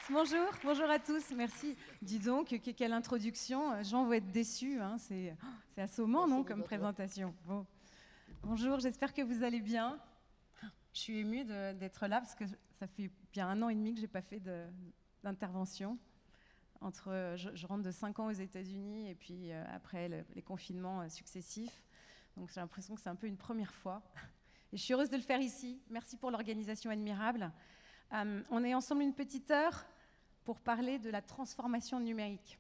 Bonjour à tous, merci. Dis donc, quelle introduction, Jean va être déçu, hein, c'est assommant, non, comme présentation. Bon. Bonjour, j'espère que vous allez bien. Je suis émue d'être là parce que ça fait bien 1 an et demi que je n'ai pas fait d'intervention. Je rentre de 5 ans aux États-Unis et puis après les confinements successifs. Donc j'ai l'impression que c'est un peu une première fois. Et je suis heureuse de le faire ici. Merci pour l'organisation admirable. On est ensemble une petite heure pour parler de la transformation numérique.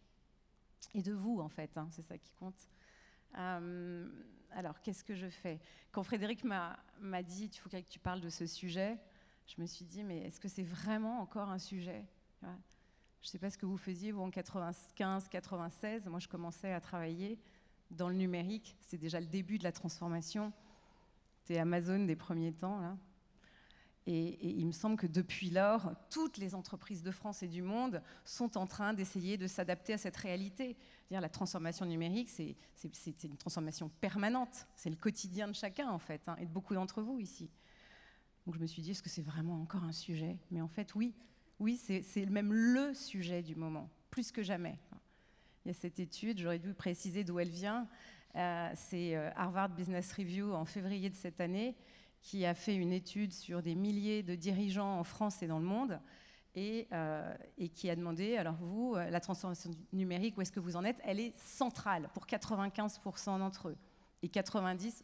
Et de vous, en fait, hein, c'est ça qui compte. Alors, qu'est-ce que je fais? Quand Frédéric m'a dit « il faut que tu parles de ce sujet », je me suis dit « mais est-ce que c'est vraiment encore un sujet ?» Je ne sais pas ce que vous faisiez, vous, en 95, 96. Moi, je commençais à travailler dans le numérique. C'est déjà le début de la transformation. C'était Amazon des premiers temps, là. Et il me semble que depuis lors, toutes les entreprises de France et du monde sont en train d'essayer de s'adapter à cette réalité. La transformation numérique, c'est une transformation permanente. C'est le quotidien de chacun, en fait, hein, et de beaucoup d'entre vous ici. Donc je me suis dit, est-ce que c'est vraiment encore un sujet? Mais en fait, oui, c'est même le sujet du moment, plus que jamais. Il y a cette étude, j'aurais dû préciser d'où elle vient. C'est Harvard Business Review en février de cette année, qui a fait une étude sur des milliers de dirigeants en France et dans le monde et qui a demandé, alors vous, la transformation numérique, où est-ce que vous en êtes? Elle est centrale pour 95% d'entre eux. Et 90%,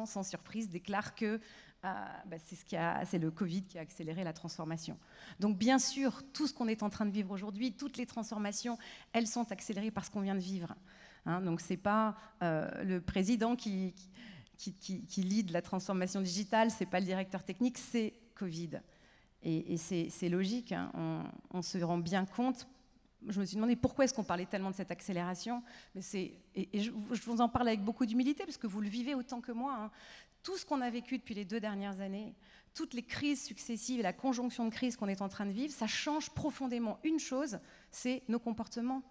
sans surprise, déclarent que c'est le Covid qui a accéléré la transformation. Donc bien sûr, tout ce qu'on est en train de vivre aujourd'hui, toutes les transformations, elles sont accélérées par ce qu'on vient de vivre. Hein, donc c'est pas le président qui lead la transformation digitale, c'est pas le directeur technique, c'est Covid. Et c'est logique, hein, on se rend bien compte. Je me suis demandé pourquoi est-ce qu'on parlait tellement de cette accélération. Mais je vous en parle avec beaucoup d'humilité, parce que vous le vivez autant que moi. Hein. Tout ce qu'on a vécu depuis les 2 dernières années, toutes les crises successives et la conjonction de crises qu'on est en train de vivre, ça change profondément une chose, c'est nos comportements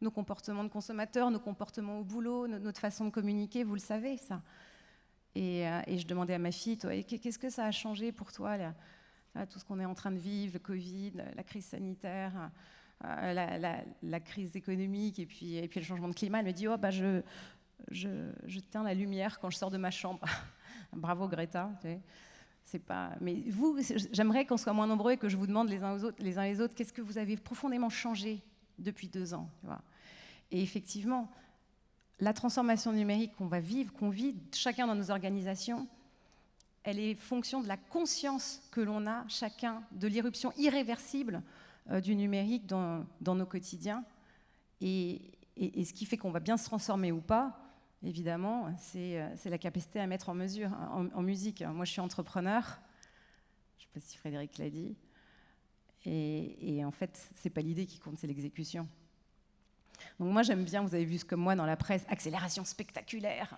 de consommateurs, nos comportements au boulot, notre façon de communiquer, vous le savez, ça. Et je demandais à ma fille, toi, qu'est-ce que ça a changé pour toi, là, tout ce qu'on est en train de vivre, le Covid, la crise sanitaire, la crise économique et puis le changement de climat. Elle me dit, je teins la lumière quand je sors de ma chambre. Bravo Greta. Tu sais. C'est pas... Mais vous, j'aimerais qu'on soit moins nombreux et que je vous demande les uns les autres, qu'est-ce que vous avez profondément changé depuis 2 ans, tu vois. Et effectivement, la transformation numérique qu'on vit chacun dans nos organisations, elle est fonction de la conscience que l'on a chacun de l'irruption irréversible du numérique dans nos quotidiens. Et ce qui fait qu'on va bien se transformer ou pas, évidemment, c'est la capacité à mettre en mesure, en musique. Moi, je suis entrepreneur, je ne sais pas si Frédéric l'a dit, et en fait, ce n'est pas l'idée qui compte, c'est l'exécution. Donc moi j'aime bien, vous avez vu comme moi dans la presse, accélération spectaculaire,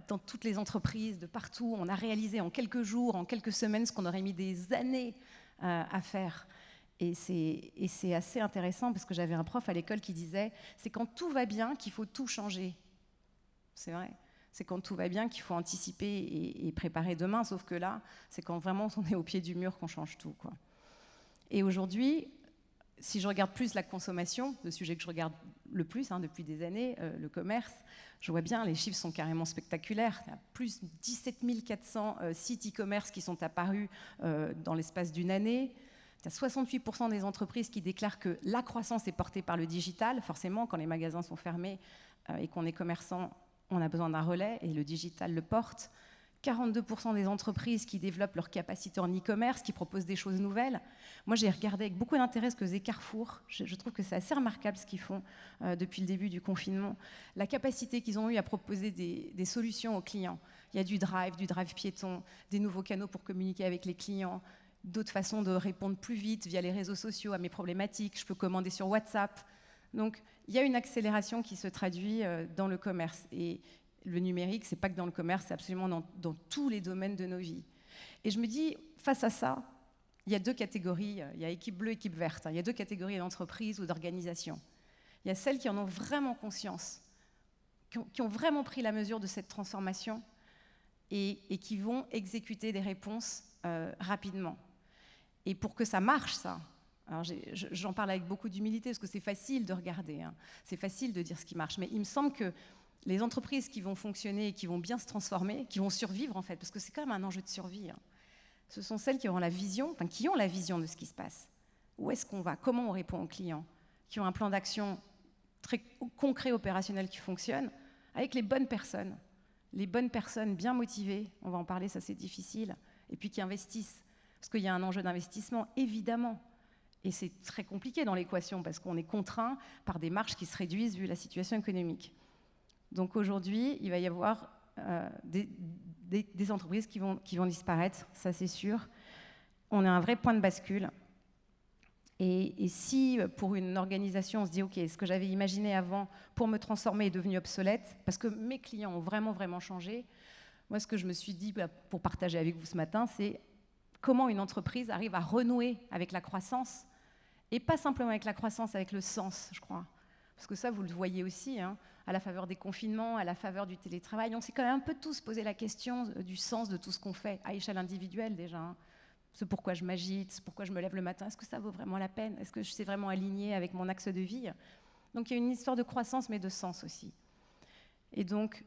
dans toutes les entreprises, de partout, on a réalisé en quelques jours, en quelques semaines, ce qu'on aurait mis des années à faire. Et c'est assez intéressant parce que j'avais un prof à l'école qui disait, c'est quand tout va bien qu'il faut tout changer. C'est vrai, c'est quand tout va bien qu'il faut anticiper et préparer demain, sauf que là, c'est quand vraiment on est au pied du mur qu'on change tout, quoi. Et aujourd'hui, si je regarde plus la consommation, le sujet que je regarde le plus depuis des années, le commerce, je vois bien, les chiffres sont carrément spectaculaires. Il y a plus de 17 400 sites e-commerce qui sont apparus dans l'espace d'une année. Il y a 68% des entreprises qui déclarent que la croissance est portée par le digital. Forcément, quand les magasins sont fermés et qu'on est commerçant, on a besoin d'un relais et le digital le porte. 42% des entreprises qui développent leur capacité en e-commerce, qui proposent des choses nouvelles. Moi, j'ai regardé avec beaucoup d'intérêt ce que faisait Carrefour. Je trouve que c'est assez remarquable ce qu'ils font depuis le début du confinement. La capacité qu'ils ont eue à proposer des solutions aux clients. Il y a du drive piéton, des nouveaux canaux pour communiquer avec les clients, d'autres façons de répondre plus vite via les réseaux sociaux à mes problématiques. Je peux commander sur WhatsApp. Donc, il y a une accélération qui se traduit dans le commerce. Et le numérique, c'est pas que dans le commerce, c'est absolument dans tous les domaines de nos vies. Et je me dis, face à ça, il y a 2 catégories, il y a équipe bleue, équipe verte, il y a 2 catégories d'entreprises ou d'organisations. Il y a celles qui en ont vraiment conscience, qui ont vraiment pris la mesure de cette transformation et qui vont exécuter des réponses rapidement. Et pour que ça marche, ça, Alors j'en parle avec beaucoup d'humilité parce que c'est facile de regarder, hein. C'est facile de dire ce qui marche, mais il me semble que les entreprises qui vont fonctionner et qui vont bien se transformer, qui vont survivre en fait, parce que c'est quand même un enjeu de survie, hein, ce sont celles qui auront la vision, enfin, qui ont la vision de ce qui se passe. Où est-ce qu'on va? Comment on répond aux clients? Qui ont un plan d'action très concret, opérationnel qui fonctionne, avec les bonnes personnes bien motivées, on va en parler, ça c'est difficile, et puis qui investissent. Parce qu'il y a un enjeu d'investissement, évidemment. Et c'est très compliqué dans l'équation, parce qu'on est contraint par des marges qui se réduisent vu la situation économique. Donc aujourd'hui, il va y avoir des entreprises qui vont disparaître, ça c'est sûr. On a un vrai point de bascule. Et si pour une organisation on se dit ok, ce que j'avais imaginé avant pour me transformer est devenu obsolète, parce que mes clients ont vraiment changé, moi ce que je me suis dit pour partager avec vous ce matin, c'est comment une entreprise arrive à renouer avec la croissance, et pas simplement avec la croissance, avec le sens, je crois. Parce que ça, vous le voyez aussi, hein, à la faveur des confinements, à la faveur du télétravail, on s'est quand même un peu tous posé la question du sens de tout ce qu'on fait, à échelle individuelle déjà, hein. C'est pourquoi je m'agite, c'est pourquoi je me lève le matin, est-ce que ça vaut vraiment la peine? Est-ce que je suis vraiment alignée avec mon axe de vie? Donc il y a une histoire de croissance, mais de sens aussi. Et donc,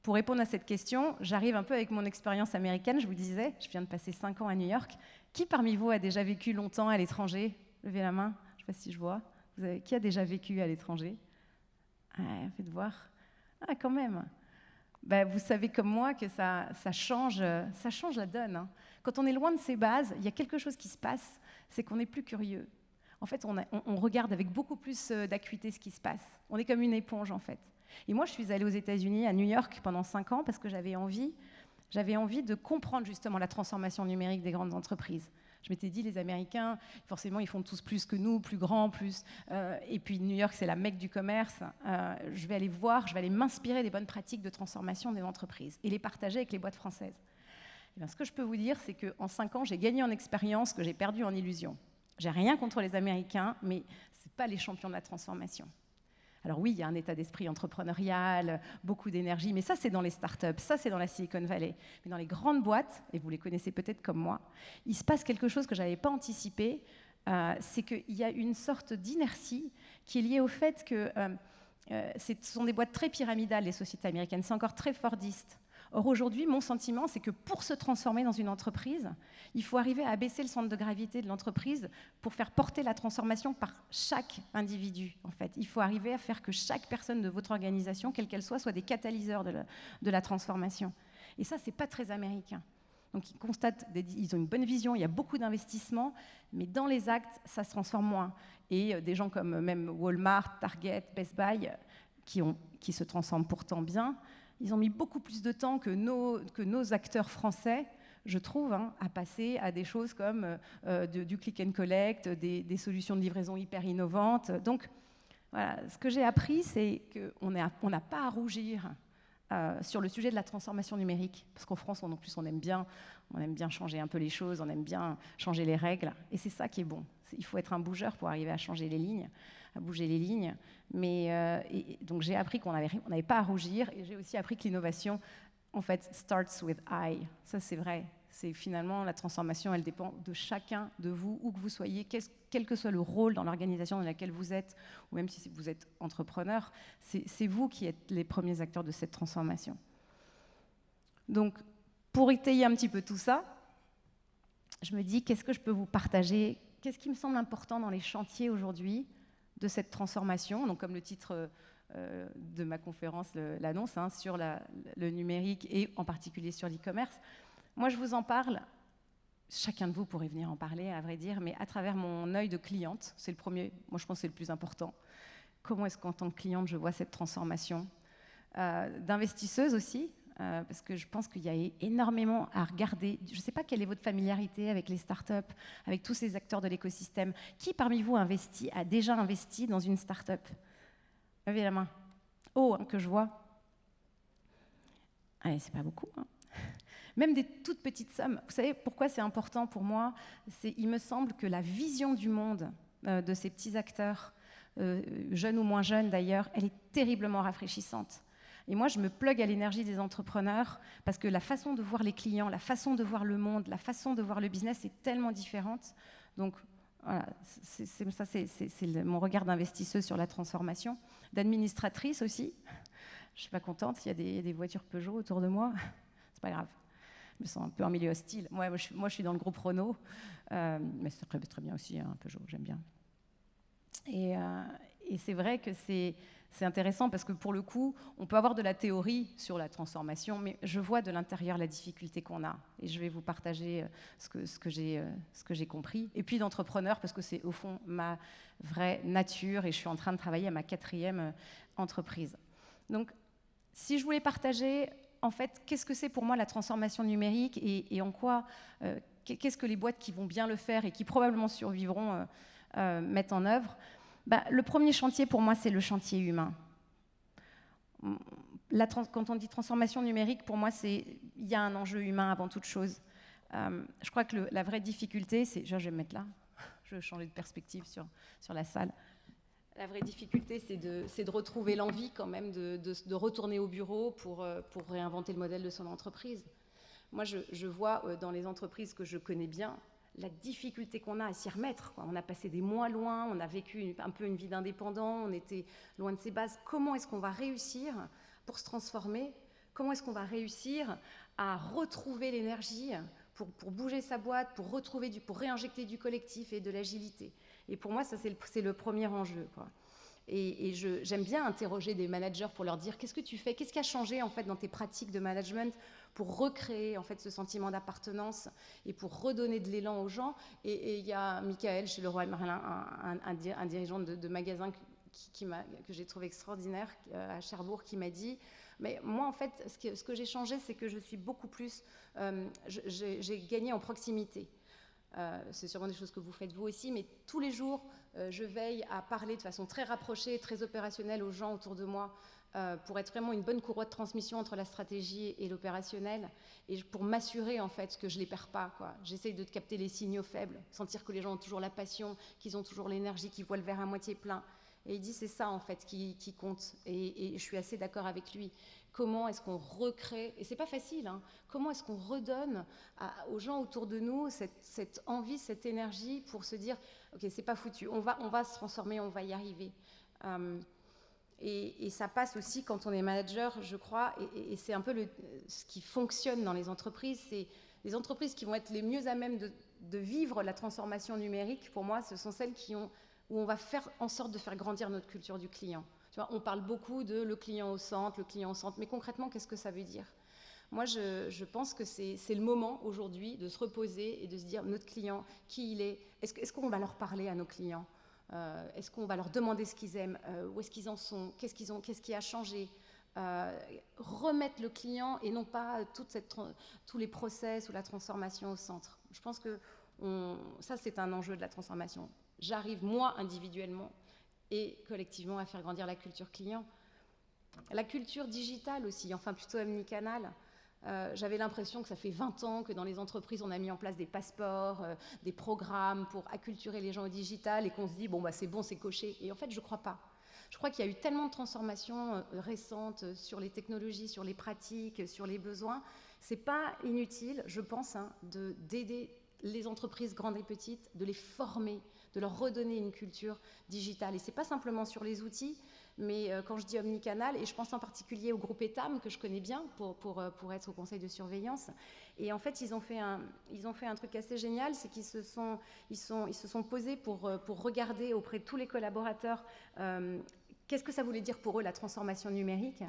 pour répondre à cette question, j'arrive un peu avec mon expérience américaine, je vous disais, je viens de passer 5 ans à New York. Qui parmi vous a déjà vécu longtemps à l'étranger? Levez la main, je ne sais pas si je vois. Qui a déjà vécu à l'étranger? Faites voir. Ah, quand même. Vous savez comme moi que ça change la donne, hein. Quand on est loin de ses bases, il y a quelque chose qui se passe, c'est qu'on n'est plus curieux. En fait, on regarde avec beaucoup plus d'acuité ce qui se passe. On est comme une éponge, en fait. Et moi, je suis allée aux États-Unis, à New York, pendant 5 ans, parce que j'avais envie de comprendre justement la transformation numérique des grandes entreprises. Je m'étais dit, les Américains, forcément, ils font tous plus que nous, plus grands, plus. Et puis New York, c'est la Mecque du commerce. Je vais aller m'inspirer des bonnes pratiques de transformation des entreprises et les partager avec les boîtes françaises. Et bien, ce que je peux vous dire, c'est qu'en 5 ans, j'ai gagné en expérience que j'ai perdu en illusion. J'ai rien contre les Américains, mais ce n'est pas les champions de la transformation. Alors oui, il y a un état d'esprit entrepreneurial, beaucoup d'énergie, mais ça, c'est dans les startups, ça, c'est dans la Silicon Valley. Mais dans les grandes boîtes, et vous les connaissez peut-être comme moi, il se passe quelque chose que je n'avais pas anticipé, c'est qu'il y a une sorte d'inertie qui est liée au fait que ce sont des boîtes très pyramidales, les sociétés américaines, c'est encore très fordiste. Or aujourd'hui, mon sentiment, c'est que pour se transformer dans une entreprise, il faut arriver à abaisser le centre de gravité de l'entreprise pour faire porter la transformation par chaque individu, en fait. Il faut arriver à faire que chaque personne de votre organisation, quelle qu'elle soit des catalyseurs de la transformation. Et ça, c'est pas très américain. Donc ils constatent, ils ont une bonne vision, il y a beaucoup d'investissements, mais dans les actes, ça se transforme moins. Et des gens comme même Walmart, Target, Best Buy, qui se transforment pourtant bien, ils ont mis beaucoup plus de temps que nos acteurs français, je trouve, hein, à passer à des choses comme du click and collect, des solutions de livraison hyper innovantes. Donc, voilà, ce que j'ai appris, c'est qu'on n'a pas à rougir sur le sujet de la transformation numérique, parce qu'en France, en plus, on aime bien changer un peu les choses, on aime bien changer les règles, et c'est ça qui est bon. Il faut être un bougeur pour arriver à changer les lignes, à bouger les lignes. Mais donc j'ai appris qu'on n'avait pas à rougir, et j'ai aussi appris que l'innovation, en fait, starts with I. Ça, c'est vrai. C'est finalement la transformation, elle dépend de chacun de vous, où que vous soyez, quel que soit le rôle dans l'organisation dans laquelle vous êtes, ou même si vous êtes entrepreneur, c'est vous qui êtes les premiers acteurs de cette transformation. Donc, pour étayer un petit peu tout ça, je me dis, qu'est-ce que je peux vous partager? Qu'est-ce qui me semble important dans les chantiers aujourd'hui de cette transformation? Donc, comme le titre de ma conférence l'annonce, hein, sur le numérique et en particulier sur l'e-commerce. Moi, je vous en parle, chacun de vous pourrait venir en parler, à vrai dire, mais à travers mon œil de cliente, c'est le premier, moi je pense que c'est le plus important. Comment est-ce qu'en tant que cliente, je vois cette transformation? D'investisseuse aussi, parce que je pense qu'il y a énormément à regarder. Je ne sais pas quelle est votre familiarité avec les startups, avec tous ces acteurs de l'écosystème. Qui parmi vous a déjà investi dans une startup? Levez la main. Oh, hein, que je vois. Allez, c'est pas beaucoup, hein. Même des toutes petites sommes. Vous savez pourquoi c'est important pour moi? Il me semble que la vision du monde de ces petits acteurs, jeunes ou moins jeunes d'ailleurs, elle est terriblement rafraîchissante. Et moi, je me plug à l'énergie des entrepreneurs parce que la façon de voir les clients, la façon de voir le monde, la façon de voir le business est tellement différente. Donc, Voilà, c'est mon regard d'investisseuse sur la transformation, d'administratrice aussi. Je ne suis pas contente, il y a des voitures Peugeot autour de moi, c'est pas grave. Je me sens un peu en milieu hostile. Moi, je suis dans le groupe Renault, mais c'est très bien aussi, un Peugeot, j'aime bien. Et c'est vrai que c'est intéressant parce que pour le coup, on peut avoir de la théorie sur la transformation, mais je vois de l'intérieur la difficulté qu'on a. Et je vais vous partager ce que j'ai compris. Et puis d'entrepreneur, parce que c'est au fond ma vraie nature et je suis en train de travailler à ma 4e entreprise. Donc, si je voulais partager, en fait, qu'est-ce que c'est pour moi la transformation numérique et en quoi, qu'est-ce que les boîtes qui vont bien le faire et qui probablement survivront mettent en œuvre. Le premier chantier pour moi, c'est le chantier humain. Quand on dit transformation numérique, pour moi, il y a un enjeu humain avant toute chose. Je crois que la vraie difficulté, c'est... Je vais me mettre là, je vais changer de perspective sur la salle. La vraie difficulté, c'est de retrouver l'envie quand même de retourner au bureau pour réinventer le modèle de son entreprise. Moi, je vois dans les entreprises que je connais bien, la difficulté qu'on a à s'y remettre, quoi. On a passé des mois loin, on a vécu un peu une vie d'indépendant, on était loin de ses bases. Comment est-ce qu'on va réussir pour se transformer? Comment est-ce qu'on va réussir à retrouver l'énergie pour bouger sa boîte, pour réinjecter du collectif et de l'agilité? Et pour moi, ça, c'est le premier enjeu, quoi. Et j'aime bien interroger des managers pour leur dire qu'est-ce que tu fais, qu'est-ce qui a changé en fait dans tes pratiques de management pour recréer en fait ce sentiment d'appartenance et pour redonner de l'élan aux gens. Et il y a Michael chez Leroy Merlin, un dirigeant de magasin que j'ai trouvé extraordinaire à Cherbourg, qui m'a dit mais moi en fait ce que j'ai changé, c'est que je suis beaucoup plus j'ai gagné en proximité. C'est sûrement des choses que vous faites vous aussi, mais tous les jours, je veille à parler de façon très rapprochée, très opérationnelle aux gens autour de moi pour être vraiment une bonne courroie de transmission entre la stratégie et l'opérationnel et pour m'assurer en fait que je ne les perds pas, quoi. J'essaye de capter les signaux faibles, sentir que les gens ont toujours la passion, qu'ils ont toujours l'énergie, qu'ils voient le verre à moitié plein. Et il dit c'est ça en fait qui compte et je suis assez d'accord avec lui. Comment est-ce qu'on recrée, et c'est pas facile, hein, comment est-ce qu'on redonne aux gens autour de nous cette envie, cette énergie pour se dire ok, c'est pas foutu, on va se transformer, on va y arriver. Et ça passe aussi quand on est manager, je crois, et c'est un peu ce qui fonctionne dans les entreprises, c'est les entreprises qui vont être les mieux à même de vivre la transformation numérique. Pour moi, ce sont celles où on va faire en sorte de faire grandir notre culture du client. Tu vois, on parle beaucoup de le client au centre, mais concrètement, qu'est-ce que ça veut dire? Moi, je pense que c'est le moment aujourd'hui de se reposer et de se dire notre client, qui il est, est-ce qu'on va leur parler à nos clients? Est-ce qu'on va leur demander ce qu'ils aiment? Où est-ce qu'ils en sont? Qu'est-ce qui a changé? Remettre le client et non pas tous les process ou la transformation au centre. Je pense que ça, c'est un enjeu de la transformation. J'arrive, moi, individuellement, et collectivement à faire grandir la culture client. La culture digitale aussi, enfin plutôt omnicanal. J'avais l'impression que ça fait 20 ans que dans les entreprises, on a mis en place des passeports, des programmes pour acculturer les gens au digital et qu'on se dit, bon, c'est bon, c'est coché. Et en fait, je ne crois pas. Je crois qu'il y a eu tellement de transformations récentes sur les technologies, sur les pratiques, sur les besoins. Ce n'est pas inutile, je pense, hein, d'aider les entreprises grandes et petites, de les former, de leur redonner une culture digitale. Et ce n'est pas simplement sur les outils, mais quand je dis omnicanal, et je pense en particulier au groupe ETAM, que je connais bien pour être au conseil de surveillance, et en fait, ils ont fait un truc assez génial, c'est qu'ils se sont posés pour regarder auprès de tous les collaborateurs qu'est-ce que ça voulait dire pour eux la transformation numérique.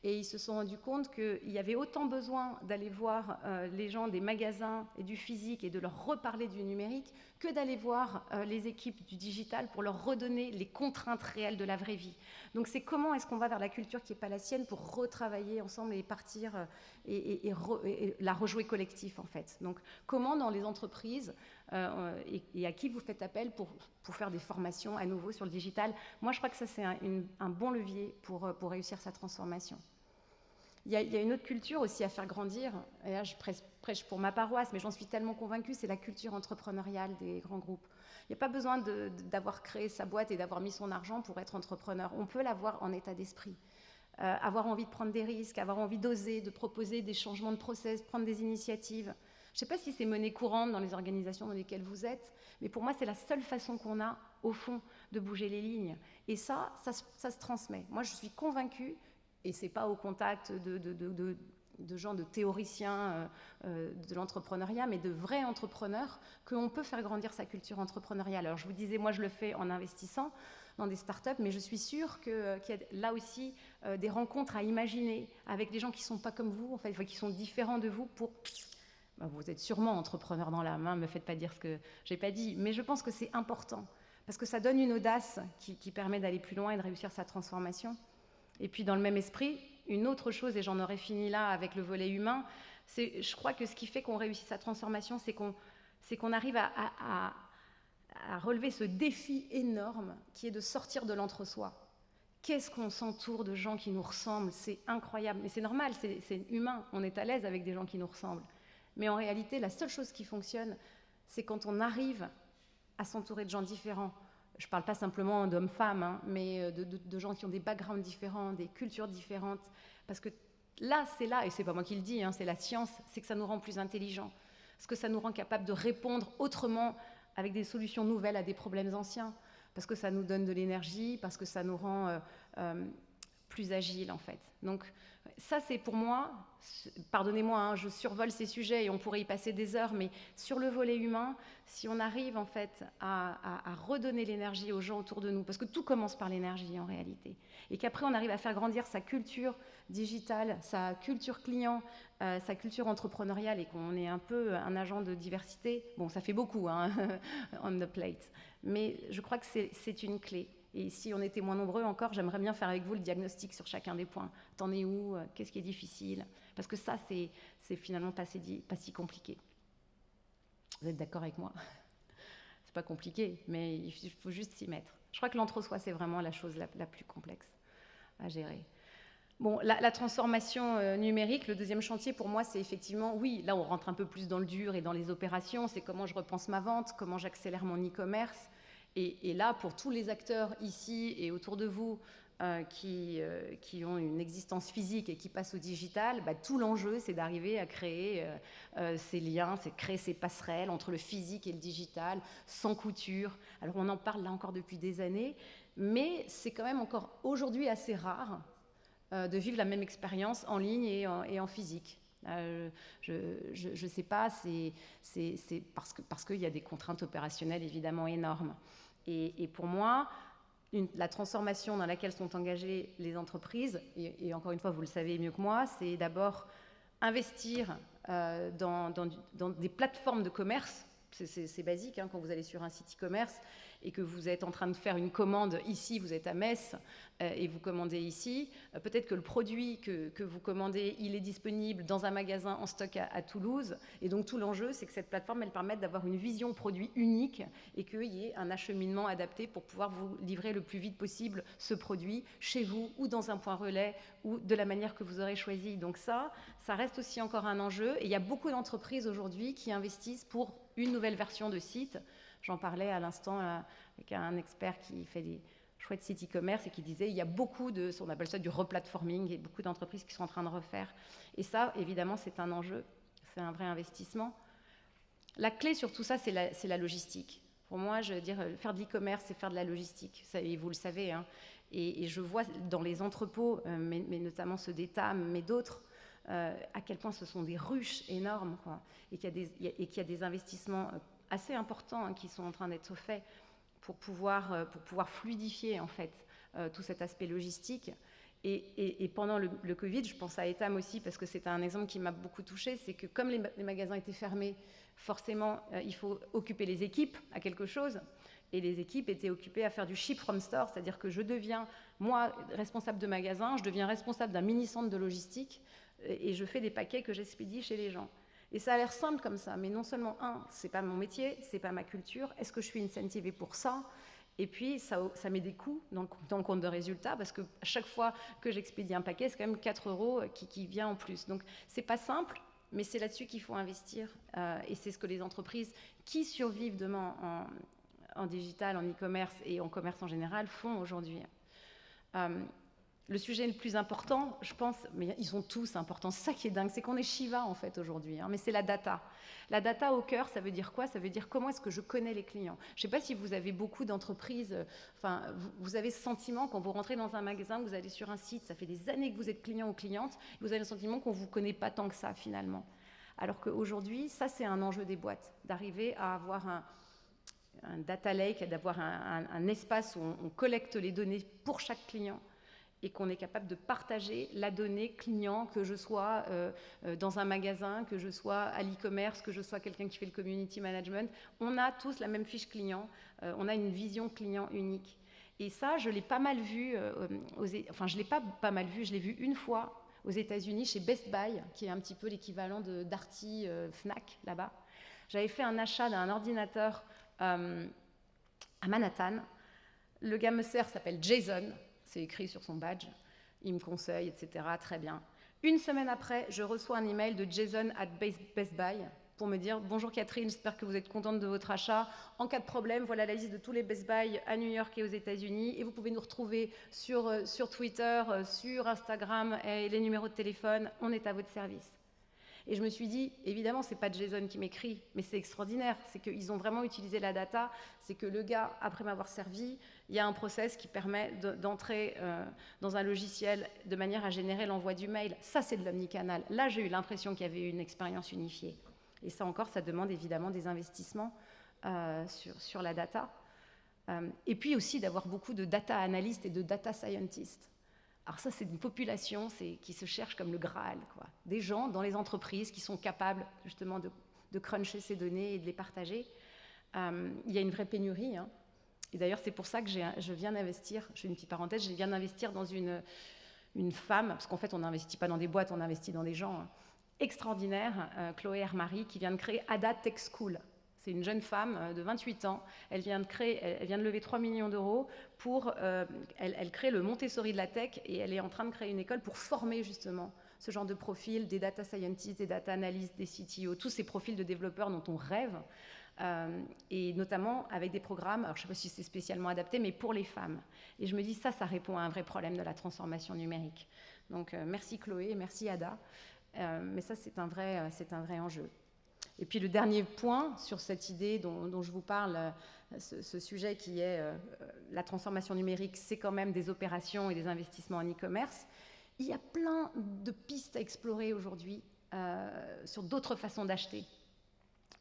Et ils se sont rendus compte qu'il y avait autant besoin d'aller voir les gens des magasins et du physique et de leur reparler du numérique que d'aller voir les équipes du digital pour leur redonner les contraintes réelles de la vraie vie. Donc c'est comment est-ce qu'on va vers la culture qui n'est pas la sienne pour retravailler ensemble et partir et la rejouer collectif en fait. Donc comment dans les entreprises et à qui vous faites appel pour faire des formations à nouveau sur le digital. Moi je crois que ça c'est un bon levier pour réussir sa transformation. Il y a une autre culture aussi à faire grandir, et là je prêche pour ma paroisse, mais j'en suis tellement convaincue, c'est la culture entrepreneuriale des grands groupes. Il n'y a pas besoin d'avoir créé sa boîte et d'avoir mis son argent pour être entrepreneur. On peut l'avoir en état d'esprit. Avoir envie de prendre des risques, avoir envie d'oser, de proposer des changements de process, prendre des initiatives. Je ne sais pas si c'est monnaie courante dans les organisations dans lesquelles vous êtes, mais pour moi, c'est la seule façon qu'on a, au fond, de bouger les lignes. Et ça se transmet. Moi, je suis convaincue, et ce n'est pas au contact de gens, de théoriciens de l'entrepreneuriat, mais de vrais entrepreneurs, qu'on peut faire grandir sa culture entrepreneuriale. Alors, je vous disais, moi, je le fais en investissant dans des startups, mais je suis sûre qu'il y a là aussi des rencontres à imaginer avec des gens qui ne sont pas comme vous, en fait, qui sont différents de vous pour... Vous êtes sûrement entrepreneur dans l'âme, ne me faites pas dire ce que je n'ai pas dit, mais je pense que c'est important, parce que ça donne une audace qui permet d'aller plus loin et de réussir sa transformation. Et puis dans le même esprit, une autre chose, et j'en aurais fini là avec le volet humain, je crois que ce qui fait qu'on réussit sa transformation, c'est qu'on arrive à relever ce défi énorme qui est de sortir de l'entre-soi. Qu'est-ce qu'on s'entoure de gens qui nous ressemblent, c'est incroyable, mais c'est normal, c'est humain, on est à l'aise avec des gens qui nous ressemblent. Mais en réalité, la seule chose qui fonctionne, c'est quand on arrive à s'entourer de gens différents. Je ne parle pas simplement d'hommes-femmes, hein, mais de gens qui ont des backgrounds différents, des cultures différentes. Parce que là, et c'est pas moi qui le dis, hein, c'est la science, c'est que ça nous rend plus intelligents. Parce que ça nous rend capables de répondre autrement, avec des solutions nouvelles à des problèmes anciens. Parce que ça nous donne de l'énergie, parce que ça nous rend plus agiles, en fait. Donc, ça, c'est pour moi, pardonnez-moi, hein, je survole ces sujets et on pourrait y passer des heures, mais sur le volet humain, si on arrive en fait à redonner l'énergie aux gens autour de nous, parce que tout commence par l'énergie en réalité, et qu'après on arrive à faire grandir sa culture digitale, sa culture client, sa culture entrepreneuriale, et qu'on est un peu un agent de diversité, bon, ça fait beaucoup, hein, on the plate, mais je crois que c'est une clé. Et si on était moins nombreux encore, j'aimerais bien faire avec vous le diagnostic sur chacun des points. T'en es où? Qu'est-ce qui est difficile? Parce que ça, c'est finalement pas si compliqué. Vous êtes d'accord avec moi? C'est pas compliqué, mais il faut juste s'y mettre. Je crois que l'entre-soi, c'est vraiment la chose la plus complexe à gérer. Bon, la transformation numérique, le deuxième chantier pour moi, c'est effectivement, oui, là on rentre un peu plus dans le dur et dans les opérations, c'est comment je repense ma vente, comment j'accélère mon e-commerce. Et là, pour tous les acteurs ici et autour de vous qui ont une existence physique et qui passent au digital, tout l'enjeu, c'est d'arriver à créer ces liens, c'est de créer ces passerelles entre le physique et le digital, sans couture. Alors on en parle là encore depuis des années, mais c'est quand même encore aujourd'hui assez rare de vivre la même expérience en ligne et en physique. Je ne sais pas, c'est parce qu'il y a des contraintes opérationnelles évidemment énormes. Et pour moi, la transformation dans laquelle sont engagées les entreprises, et encore une fois, vous le savez mieux que moi, c'est d'abord investir dans des plateformes de commerce. C'est basique, hein, quand vous allez sur un site e-commerce et que vous êtes en train de faire une commande ici, vous êtes à Metz et vous commandez ici, peut-être que le produit que vous commandez, il est disponible dans un magasin en stock à Toulouse, et donc tout l'enjeu, c'est que cette plateforme, elle permette d'avoir une vision produit unique et qu'il y ait un acheminement adapté pour pouvoir vous livrer le plus vite possible ce produit chez vous ou dans un point relais ou de la manière que vous aurez choisi. Donc ça reste aussi encore un enjeu, et il y a beaucoup d'entreprises aujourd'hui qui investissent pour une nouvelle version de site. J'en parlais à l'instant avec un expert qui fait des chouettes sites e-commerce et qui disait il y a beaucoup on appelle ça du replatforming, et beaucoup d'entreprises qui sont en train de refaire. Et ça, évidemment, c'est un enjeu, c'est un vrai investissement. La clé sur tout ça, c'est la logistique. Pour moi, je veux dire, faire de l'e-commerce, c'est faire de la logistique. Ça, et vous le savez, hein. Et je vois dans les entrepôts, mais notamment ceux d'État, mais d'autres, à quel point ce sont des ruches énormes, quoi, et qu'il y a des investissements assez importants, hein, qui sont en train d'être faits pour pouvoir fluidifier en fait tout cet aspect logistique. Et pendant le Covid, je pense à Etam aussi, parce que c'est un exemple qui m'a beaucoup touchée, c'est que comme les magasins étaient fermés, forcément il faut occuper les équipes à quelque chose, et les équipes étaient occupées à faire du ship from store, c'est-à-dire que je deviens, moi, responsable de magasin, je deviens responsable d'un mini-centre de logistique, et je fais des paquets que j'expédie chez les gens. Et ça a l'air simple comme ça, mais non seulement, c'est pas mon métier, c'est pas ma culture, est-ce que je suis incentivée pour ça? Et puis, ça met des coûts dans le compte de résultat, parce que à chaque fois que j'expédie un paquet, c'est quand même 4 € qui vient en plus. Donc, c'est pas simple, mais c'est là-dessus qu'il faut investir. Et c'est ce que les entreprises qui survivent demain en digital, en e-commerce et en commerce en général font aujourd'hui. le sujet le plus important, je pense, mais ils sont tous importants, c'est ça qui est dingue, c'est qu'on est Shiva en fait aujourd'hui, mais c'est la data. La data au cœur, ça veut dire quoi? Ça veut dire comment est-ce que je connais les clients. Je ne sais pas si vous avez beaucoup d'entreprises, vous avez ce sentiment quand vous rentrez dans un magasin, vous allez sur un site, ça fait des années que vous êtes client ou cliente, vous avez le sentiment qu'on ne vous connaît pas tant que ça finalement. Alors qu'aujourd'hui, ça c'est un enjeu des boîtes, d'arriver à avoir un data lake, d'avoir un espace où on collecte les données pour chaque client, et qu'on est capable de partager la donnée client, que je sois dans un magasin, que je sois à l'e-commerce, que je sois quelqu'un qui fait le community management. On a tous la même fiche client, on a une vision client unique. Et ça, je l'ai pas mal vu, je l'ai pas mal vu, je l'ai vu une fois aux États-Unis chez Best Buy, qui est un petit peu l'équivalent de Darty, Fnac, là-bas. J'avais fait un achat d'un ordinateur à Manhattan. Le gars me sert, s'appelle Jason. C'est écrit sur son badge, il me conseille, etc. Très bien. Une semaine après, je reçois un email de Jason at Best Buy pour me dire « Bonjour Catherine, j'espère que vous êtes contente de votre achat. En cas de problème, voilà la liste de tous les Best Buy à New York et aux États-Unis. Et vous pouvez nous retrouver sur Twitter, sur Instagram et les numéros de téléphone. On est à votre service. » Et je me suis dit, évidemment, ce n'est pas Jason qui m'écrit, mais c'est extraordinaire. C'est qu'ils ont vraiment utilisé la data. C'est que le gars, après m'avoir servi, il y a un process qui permet d'entrer dans un logiciel de manière à générer l'envoi du mail. Ça, c'est de l'omnicanal. Là, j'ai eu l'impression qu'il y avait une expérience unifiée. Et ça encore, ça demande évidemment des investissements sur la data. Et puis aussi d'avoir beaucoup de data analystes et de data scientists. Alors ça, c'est une population qui se cherche comme le Graal, quoi. Des gens dans les entreprises qui sont capables justement de cruncher ces données et de les partager. Il y a une vraie pénurie. Et d'ailleurs, c'est pour ça que je viens d'investir, je fais une petite parenthèse, je viens d'investir dans une femme, parce qu'en fait, on n'investit pas dans des boîtes, on investit dans des gens extraordinaires, Chloé Hermary, qui vient de créer Ada Tech School. C'est une jeune femme de 28 ans. Elle vient de lever 3 millions d'euros pour... elle crée le Montessori de la tech et elle est en train de créer une école pour former justement ce genre de profil, des data scientists, des data analysts, des CTO, tous ces profils de développeurs dont on rêve, et notamment avec des programmes, alors je ne sais pas si c'est spécialement adapté, mais pour les femmes. Et je me dis, ça répond à un vrai problème de la transformation numérique. Donc merci Chloé, merci Ada. Mais ça, c'est un vrai enjeu. Et puis le dernier point sur cette idée dont je vous parle, ce sujet qui est la transformation numérique, c'est quand même des opérations et des investissements en e-commerce. Il y a plein de pistes à explorer aujourd'hui sur d'autres façons d'acheter.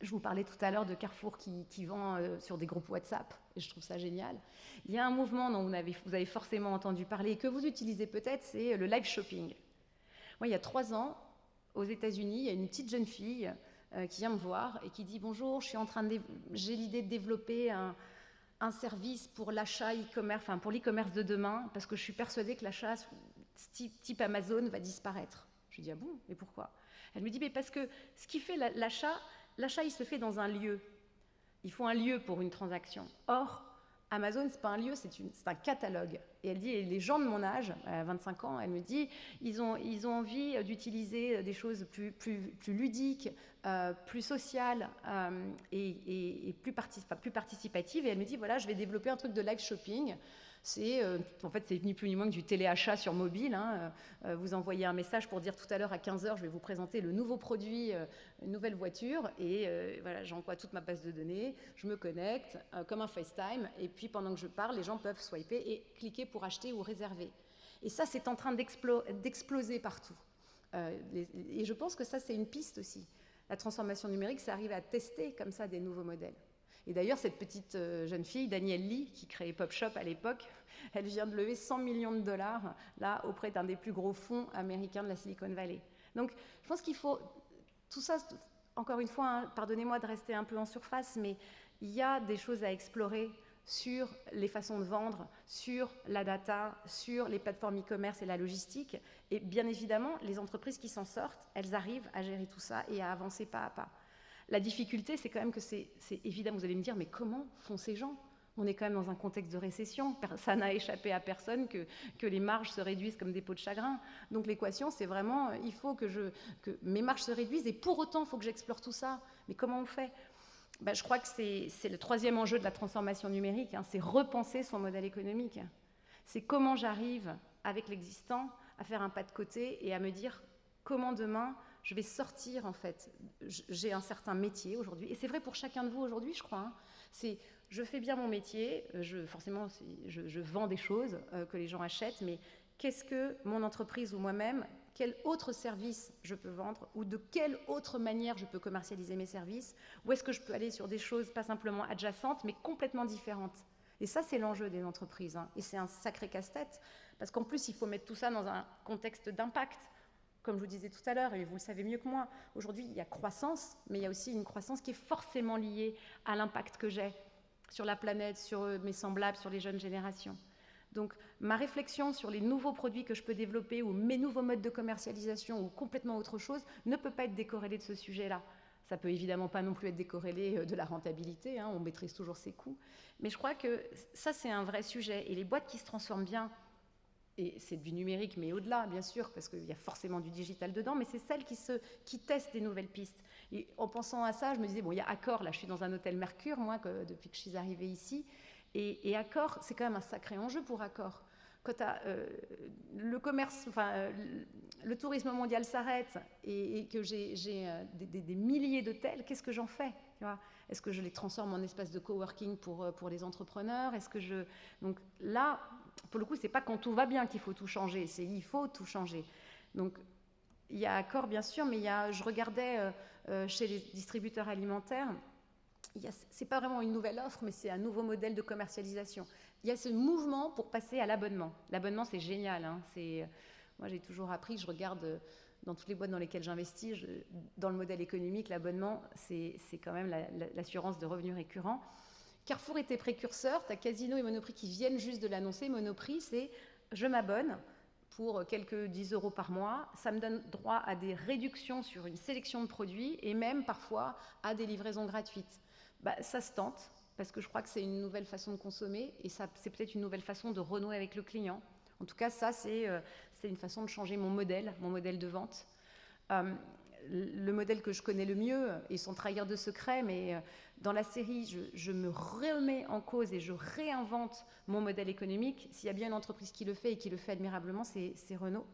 Je vous parlais tout à l'heure de Carrefour qui vend sur des groupes WhatsApp, et je trouve ça génial. Il y a un mouvement dont vous avez forcément entendu parler et que vous utilisez peut-être, c'est le live shopping. Moi, il y a 3 ans, aux États-Unis, il y a une petite jeune fille qui vient me voir et qui dit « Bonjour, j'ai l'idée de développer un service pour l'achat e-commerce, enfin pour l'e-commerce de demain, parce que je suis persuadée que l'achat type Amazon va disparaître. » Je lui dis « Ah bon, mais pourquoi ?» Elle me dit « Mais parce que ce qui fait l'achat, il se fait dans un lieu. Il faut un lieu pour une transaction. Or, Amazon, ce n'est pas un lieu, c'est un catalogue. » Et elle dit, et les gens de mon âge, à 25 ans, elle me dit, ils ont envie d'utiliser des choses plus ludiques, plus sociales et plus participatives. Et elle me dit, voilà, je vais développer un truc de live shopping. En fait, c'est ni plus ni moins que du téléachat sur mobile. Vous envoyez un message pour dire tout à l'heure à 15h, je vais vous présenter le nouveau produit, une nouvelle voiture. Et voilà, j'envoie toute ma base de données, je me connecte comme un FaceTime. Et puis pendant que je parle, les gens peuvent swiper et cliquer pour acheter ou réserver. Et ça, c'est en train d'exploser partout. Et je pense que ça, c'est une piste aussi. La transformation numérique, c'est arriver à tester comme ça des nouveaux modèles. Et d'ailleurs, cette petite jeune fille, Danielle Lee, qui créait PopShop à l'époque, elle vient de lever 100 millions de dollars là, auprès d'un des plus gros fonds américains de la Silicon Valley. Donc, je pense qu'il faut... Tout ça, encore une fois, pardonnez-moi de rester un peu en surface, mais il y a des choses à explorer sur les façons de vendre, sur la data, sur les plateformes e-commerce et la logistique. Et bien évidemment, les entreprises qui s'en sortent, elles arrivent à gérer tout ça et à avancer pas à pas. La difficulté, c'est quand même que c'est évident, vous allez me dire, mais comment font ces gens ? On est quand même dans un contexte de récession, ça n'a échappé à personne que les marges se réduisent comme des pots de chagrin. Donc l'équation, c'est vraiment, il faut que mes marges se réduisent et pour autant, il faut que j'explore tout ça. Mais comment on fait ? Je crois que c'est le 3e enjeu de la transformation numérique, c'est repenser son modèle économique. C'est comment j'arrive avec l'existant, à faire un pas de côté et à me dire comment demain je vais sortir en fait. J'ai un certain métier aujourd'hui, et c'est vrai pour chacun de vous aujourd'hui, je crois. C'est je fais bien mon métier, forcément je vends des choses que les gens achètent, mais qu'est-ce que mon entreprise ou moi-même, quel autre service je peux vendre, ou de quelle autre manière je peux commercialiser mes services, ou est-ce que je peux aller sur des choses pas simplement adjacentes, mais complètement différentes. Et ça, c'est l'enjeu des entreprises, et c'est un sacré casse-tête, parce qu'en plus, il faut mettre tout ça dans un contexte d'impact. Comme je vous disais tout à l'heure, et vous le savez mieux que moi, aujourd'hui, il y a croissance, mais il y a aussi une croissance qui est forcément liée à l'impact que j'ai sur la planète, sur mes semblables, sur les jeunes générations. Donc, ma réflexion sur les nouveaux produits que je peux développer ou mes nouveaux modes de commercialisation ou complètement autre chose ne peut pas être décorrélée de ce sujet-là. Ça peut évidemment pas non plus être décorrélé de la rentabilité, on maîtrise toujours ses coûts. Mais je crois que ça, c'est un vrai sujet. Et les boîtes qui se transforment bien, et c'est du numérique, mais au-delà, bien sûr, parce qu'il y a forcément du digital dedans, mais c'est celles qui testent des nouvelles pistes. Et en pensant à ça, je me disais, bon, il y a Accor, là, je suis dans un hôtel Mercure, moi, depuis que je suis arrivée ici, et Accor, c'est quand même un sacré enjeu pour Accor. Quand le commerce, le tourisme mondial s'arrête et que j'ai des milliers d'hôtels, qu'est-ce que j'en fais, tu vois ? Est-ce que je les transforme en espace de coworking pour les entrepreneurs ? Donc là, pour le coup, c'est pas quand tout va bien qu'il faut tout changer, il faut tout changer. Donc il y a Accor, bien sûr, mais je regardais chez les distributeurs alimentaires, c'est pas vraiment une nouvelle offre, mais c'est un nouveau modèle de commercialisation. Il y a ce mouvement pour passer à l'abonnement. L'abonnement, c'est génial. Moi, j'ai toujours appris, je regarde dans toutes les boîtes dans lesquelles j'investis, dans le modèle économique, l'abonnement, c'est quand même l'assurance de revenus récurrents. Carrefour était précurseur, tu as Casino et Monoprix qui viennent juste de l'annoncer. Monoprix, c'est je m'abonne pour quelques 10 € par mois. Ça me donne droit à des réductions sur une sélection de produits et même parfois à des livraisons gratuites. Ça se tente, parce que je crois que c'est une nouvelle façon de consommer et c'est peut-être une nouvelle façon de renouer avec le client. En tout cas, ça, c'est une façon de changer mon modèle de vente. Le modèle que je connais le mieux, et sans trahir de secret, mais dans la série, je me remets en cause et je réinvente mon modèle économique. S'il y a bien une entreprise qui le fait et qui le fait admirablement, c'est Renault.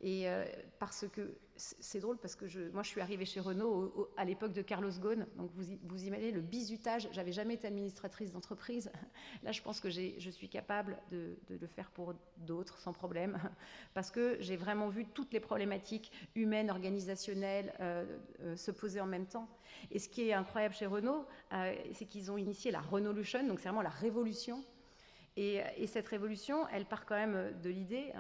Et parce que c'est drôle, parce que moi je suis arrivée chez Renault à l'époque de Carlos Ghosn, donc vous imaginez le bizutage. J'avais jamais été administratrice d'entreprise. Là, je pense que je suis capable de le faire pour d'autres sans problème, parce que j'ai vraiment vu toutes les problématiques humaines, organisationnelles se poser en même temps. Et ce qui est incroyable chez Renault, c'est qu'ils ont initié la Renaulution, donc c'est vraiment la révolution. Et cette révolution, elle part quand même de l'idée,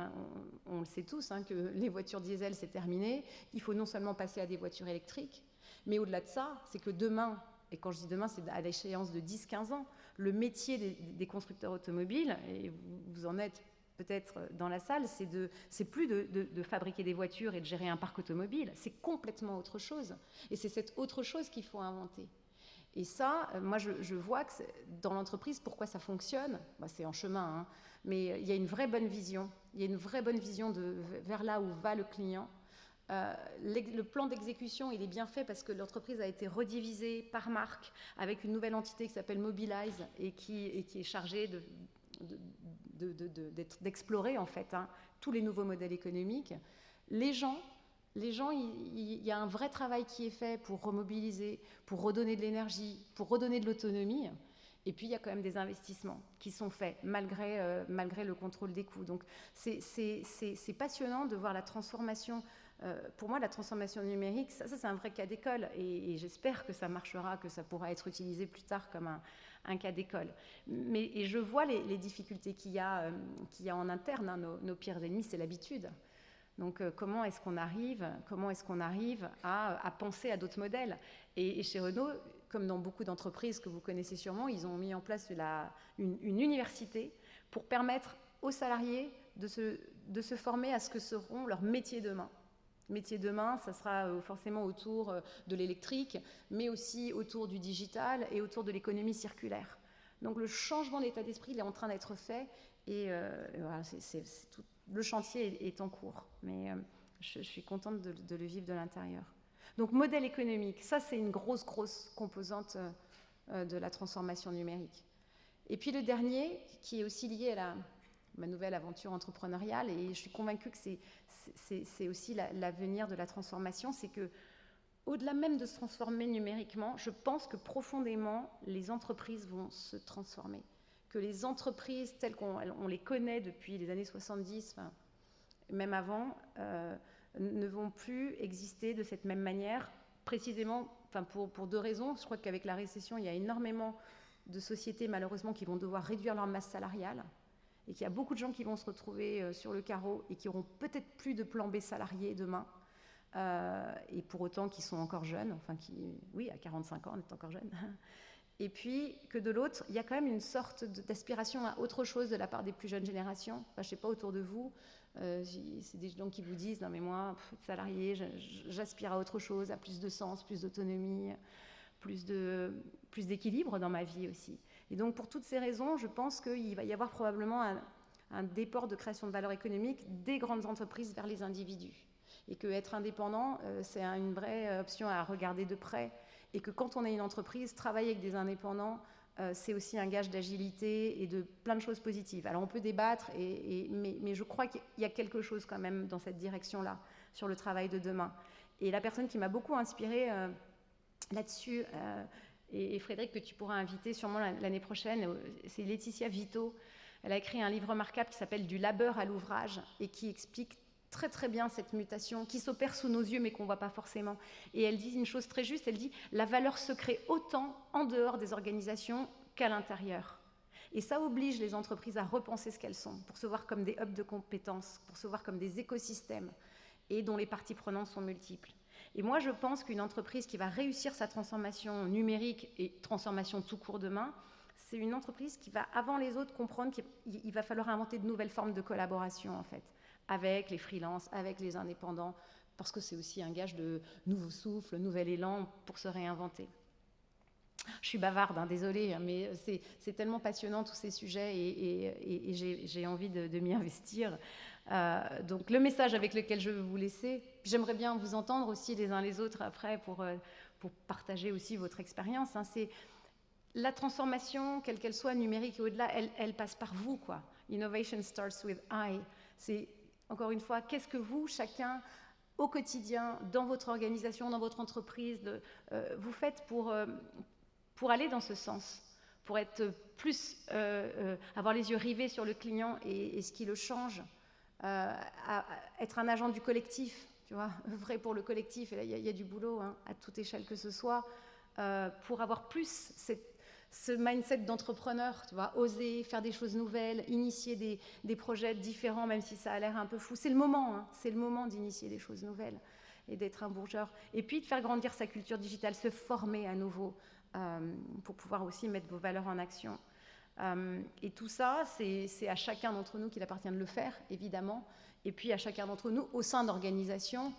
on le sait tous, que les voitures diesel, c'est terminé. Il faut non seulement passer à des voitures électriques, mais au-delà de ça, c'est que demain, et quand je dis demain, c'est à l'échéance de 10-15 ans, le métier des constructeurs automobiles, et vous en êtes peut-être dans la salle, c'est plus de fabriquer des voitures et de gérer un parc automobile, c'est complètement autre chose. Et c'est cette autre chose qu'il faut inventer. Et ça, moi, je vois que dans l'entreprise, pourquoi ça fonctionne, c'est en chemin, mais il y a une vraie bonne vision. Il y a une vraie bonne vision vers là où va le client. Le plan d'exécution, il est bien fait parce que l'entreprise a été redivisée par marque avec une nouvelle entité qui s'appelle Mobilize et qui est chargée d'explorer, en fait, tous les nouveaux modèles économiques. Les gens, il y a un vrai travail qui est fait pour remobiliser, pour redonner de l'énergie, pour redonner de l'autonomie. Et puis, il y a quand même des investissements qui sont faits malgré le contrôle des coûts. Donc, c'est passionnant de voir la transformation. Pour moi, la transformation numérique, ça c'est un vrai cas d'école. Et j'espère que ça marchera, que ça pourra être utilisé plus tard comme un cas d'école. Et je vois les difficultés qu'il y a en interne. Nos pires ennemis, c'est l'habitude. Donc, comment est-ce qu'on arrive à penser à d'autres modèles ? Et chez Renault, comme dans beaucoup d'entreprises que vous connaissez sûrement, ils ont mis en place une université pour permettre aux salariés de se former à ce que seront leurs métiers demain. Métiers demain, ça sera forcément autour de l'électrique, mais aussi autour du digital et autour de l'économie circulaire. Donc, le changement d'état d'esprit, il est en train d'être fait et voilà, tout. Le chantier est en cours, mais je suis contente de le vivre de l'intérieur. Donc, modèle économique, ça, c'est une grosse composante de la transformation numérique. Et puis, le dernier, qui est aussi lié ma nouvelle aventure entrepreneuriale, et je suis convaincue que c'est aussi l'avenir de la transformation, c'est que au-delà même de se transformer numériquement, je pense que profondément, les entreprises vont se transformer. Que les entreprises telles qu'on les connaît depuis les années 70, enfin, même avant, ne vont plus exister de cette même manière, précisément enfin, pour deux raisons. Je crois qu'avec la récession, il y a énormément de sociétés, malheureusement, qui vont devoir réduire leur masse salariale, et qu'il y a beaucoup de gens qui vont se retrouver sur le carreau et qui auront peut-être plus de plan B salarié demain. Et pour autant qu'ils sont encore jeunes, enfin oui, à 45 ans, on est encore jeune. Et puis que de l'autre, il y a quand même une sorte d'aspiration à autre chose de la part des plus jeunes générations. Enfin, je ne sais pas autour de vous, c'est des gens qui vous disent « Non mais moi, salarié, j'aspire à autre chose, à plus de sens, plus d'autonomie, plus d'équilibre dans ma vie aussi. » Et donc pour toutes ces raisons, je pense qu'il va y avoir probablement un déport de création de valeur économique des grandes entreprises vers les individus. Et qu'être indépendant, c'est une vraie option à regarder de près. Et que quand on est une entreprise, travailler avec des indépendants, c'est aussi un gage d'agilité et de plein de choses positives. Alors on peut débattre, mais je crois qu'il y a quelque chose quand même dans cette direction-là, sur le travail de demain. Et la personne qui m'a beaucoup inspirée là-dessus, et Frédéric, que tu pourras inviter sûrement l'année prochaine, c'est Laetitia Vito. Elle a écrit un livre remarquable qui s'appelle « Du labeur à l'ouvrage » et qui explique très très bien cette mutation qui s'opère sous nos yeux mais qu'on ne voit pas forcément. Et elle dit une chose très juste, elle dit « La valeur se crée autant en dehors des organisations qu'à l'intérieur ». Et ça oblige les entreprises à repenser ce qu'elles sont, pour se voir comme des hubs de compétences, pour se voir comme des écosystèmes et dont les parties prenantes sont multiples. Et moi je pense qu'une entreprise qui va réussir sa transformation numérique et transformation tout court demain, c'est une entreprise qui va avant les autres comprendre qu'il va falloir inventer de nouvelles formes de collaboration en fait, avec les freelances, avec les indépendants, parce que c'est aussi un gage de nouveau souffle, nouvel élan pour se réinventer. Je suis bavarde, hein, désolée, mais c'est tellement passionnant tous ces sujets et j'ai envie de m'y investir. Donc le message avec lequel je veux vous laisser, j'aimerais bien vous entendre aussi les uns les autres après pour partager aussi votre expérience, hein, c'est la transformation, quelle qu'elle soit, numérique et au-delà, elle passe par vous, quoi. Innovation starts with I. C'est encore une fois, qu'est-ce que vous, chacun, au quotidien, dans votre organisation, dans votre entreprise, vous faites pour aller dans ce sens, pour être plus, avoir les yeux rivés sur le client et ce qui le change, être un agent du collectif, tu vois, œuvrer pour le collectif, et là, il y a du boulot, hein, à toute échelle que ce soit, pour avoir plus ce mindset d'entrepreneur, tu vois, oser faire des choses nouvelles, initier des projets différents, même si ça a l'air un peu fou. C'est le moment, hein, c'est le moment d'initier des choses nouvelles et d'être un bourgeois. Et puis de faire grandir sa culture digitale, se former à nouveau pour pouvoir aussi mettre vos valeurs en action. Et tout ça, c'est à chacun d'entre nous qu'il appartient de le faire, évidemment. Et puis à chacun d'entre nous, au sein d'organisations,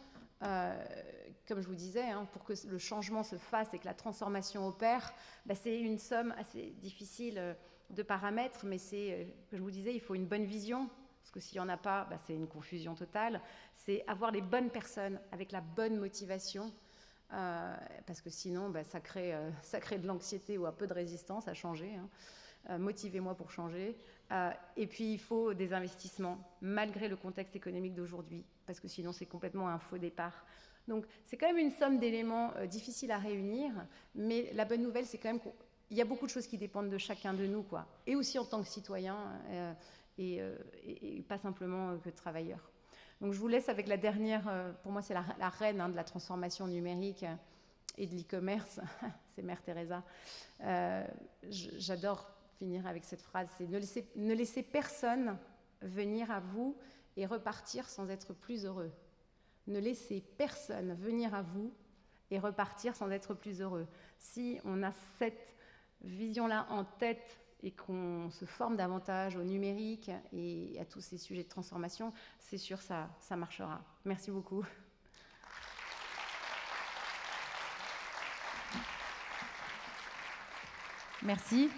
comme je vous disais, hein, pour que le changement se fasse et que la transformation opère, bah, c'est une somme assez difficile de paramètres, mais comme je vous disais, il faut une bonne vision, parce que s'il n'y en a pas, bah, c'est une confusion totale. C'est avoir les bonnes personnes avec la bonne motivation, parce que sinon, bah, ça crée de l'anxiété ou un peu de résistance à changer. Hein. Motivez-moi pour changer. Et puis, il faut des investissements, malgré le contexte économique d'aujourd'hui, parce que sinon, c'est complètement un faux départ. Donc, c'est quand même une somme d'éléments difficiles à réunir, mais la bonne nouvelle, c'est quand même qu'il y a beaucoup de choses qui dépendent de chacun de nous, quoi. Et aussi en tant que citoyen, et pas simplement que travailleur. Donc, je vous laisse avec la dernière, pour moi, c'est la reine, hein, de la transformation numérique et de l'e-commerce, c'est Mère Teresa. J'adore finir avec cette phrase, c'est ne laissez personne venir à vous et repartir sans être plus heureux. Ne laissez personne venir à vous et repartir sans être plus heureux. Si on a cette vision-là en tête et qu'on se forme davantage au numérique et à tous ces sujets de transformation, c'est sûr, ça marchera. Merci beaucoup. Merci.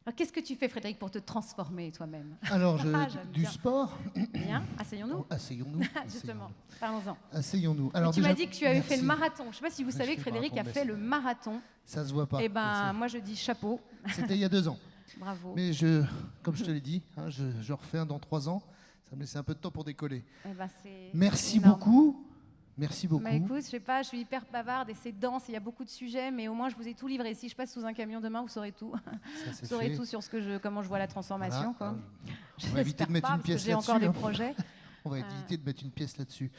Alors, qu'est-ce que tu fais, Frédéric, pour te transformer toi-même? Alors, du sport. Bien, asseyons-nous. Asseyons-nous. Justement, parlons-en. Asseyons-nous. Alors, tu m'as dit que tu avais fait le marathon. Je ne sais pas si vous savez que Frédéric a fait le marathon. Ça ne se voit pas. Eh bien, moi, je dis chapeau. C'était il y a 2 ans. Bravo. Mais comme je te l'ai dit, hein, je refais un dans 3 ans. Ça me laisse un peu de temps pour décoller. Merci beaucoup. Merci beaucoup. Bah écoute, je sais pas, je suis hyper bavarde et c'est dense, il y a beaucoup de sujets, mais au moins je vous ai tout livré. Si je passe sous un camion demain, vous saurez tout. Vous saurez tout sur comment je vois la transformation. Voilà. Quoi. On va éviter de mettre une pièce là-dessus. J'ai encore des projets. On va éviter de mettre une pièce là-dessus.